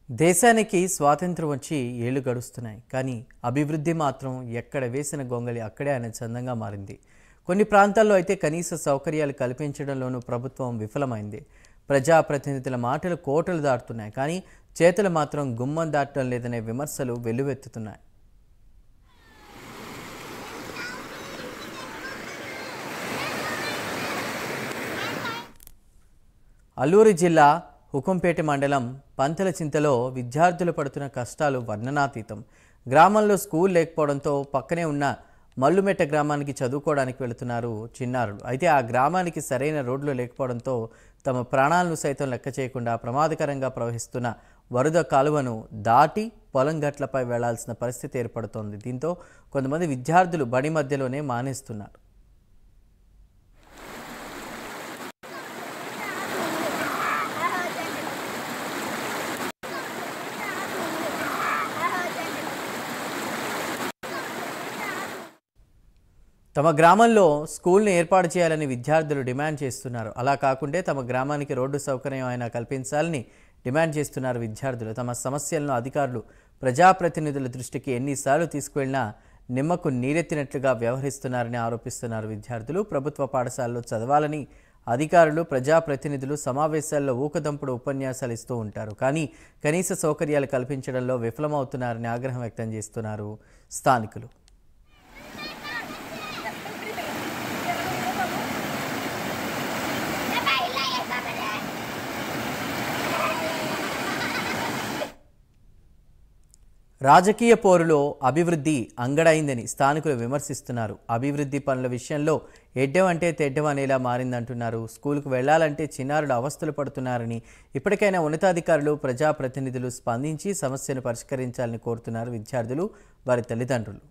దేశానికి స్వాతంత్ర్యం వచ్చి ఏళ్లు గడుస్తున్నాయి. కానీ అభివృద్ధి మాత్రం ఎక్కడ వేసిన గొంగళి అక్కడే అనే చందంగా మారింది. కొన్ని ప్రాంతాల్లో అయితే కనీస సౌకర్యాలు కల్పించడంలోనూ ప్రభుత్వం విఫలమైంది. ప్రజాప్రతినిధుల మాటలు కోటలు దాటుతున్నాయి, కానీ చేతలు మాత్రం గుమ్మం దాటడం లేదనే విమర్శలు వెల్లువెత్తుతున్నాయి. అల్లూరు జిల్లా హుకుంపేట మండలం పంతలచింతలో విద్యార్థులు పడుతున్న కష్టాలు వర్ణనాతీతం. గ్రామంలో స్కూల్ లేకపోవడంతో పక్కనే ఉన్న మల్లుమెట్ట గ్రామానికి చదువుకోవడానికి వెళుతున్నారు చిన్నారులు. అయితే ఆ గ్రామానికి సరైన రోడ్లు లేకపోవడంతో తమ ప్రాణాలను సైతం లెక్క చేయకుండా ప్రమాదకరంగా ప్రవహిస్తున్న వరద కాలువను దాటి పొలం గట్లపై వెళ్లాల్సిన పరిస్థితి ఏర్పడుతోంది. దీంతో కొంతమంది విద్యార్థులు బడి మధ్యలోనే మానేస్తున్నారు. తమ గ్రామంలో స్కూల్ని ఏర్పాటు చేయాలని విద్యార్థులు డిమాండ్ చేస్తున్నారు. అలా కాకుంటే తమ గ్రామానికి రోడ్డు సౌకర్యం అయినా కల్పించాలని డిమాండ్ చేస్తున్నారు విద్యార్థులు. తమ సమస్యలను అధికారులు ప్రజాప్రతినిధుల దృష్టికి ఎన్నిసార్లు తీసుకువెళ్లినా నిమ్మకు నీరెత్తినట్లుగా వ్యవహరిస్తున్నారని ఆరోపిస్తున్నారు విద్యార్థులు. ప్రభుత్వ పాఠశాలలో చదవాలని అధికారులు ప్రజాప్రతినిధులు సమావేశాల్లో ఊకదంపుడు ఉపన్యాసాలు ఇస్తూ ఉంటారు. కానీ కనీస సౌకర్యాలు కల్పించడంలో విఫలమవుతున్నారని ఆగ్రహం వ్యక్తం చేస్తున్నారు స్థానికులు. రాజకీయ పోరులో అభివృద్ధి అంగడైందని స్థానికులు విమర్శిస్తున్నారు. అభివృద్ధి పనుల విషయంలో ఎడ్డం అంటే తెడ్డం అనేలా మారిందంటున్నారు. స్కూలుకు వెళ్లాలంటే చిన్నారులు అవస్థలు పడుతున్నారని, ఇప్పటికైనా ఉన్నతాధికారులు ప్రజాప్రతినిధులు స్పందించి సమస్యను పరిష్కరించాలని కోరుతున్నారు విద్యార్థులు, వారి తల్లిదండ్రులు.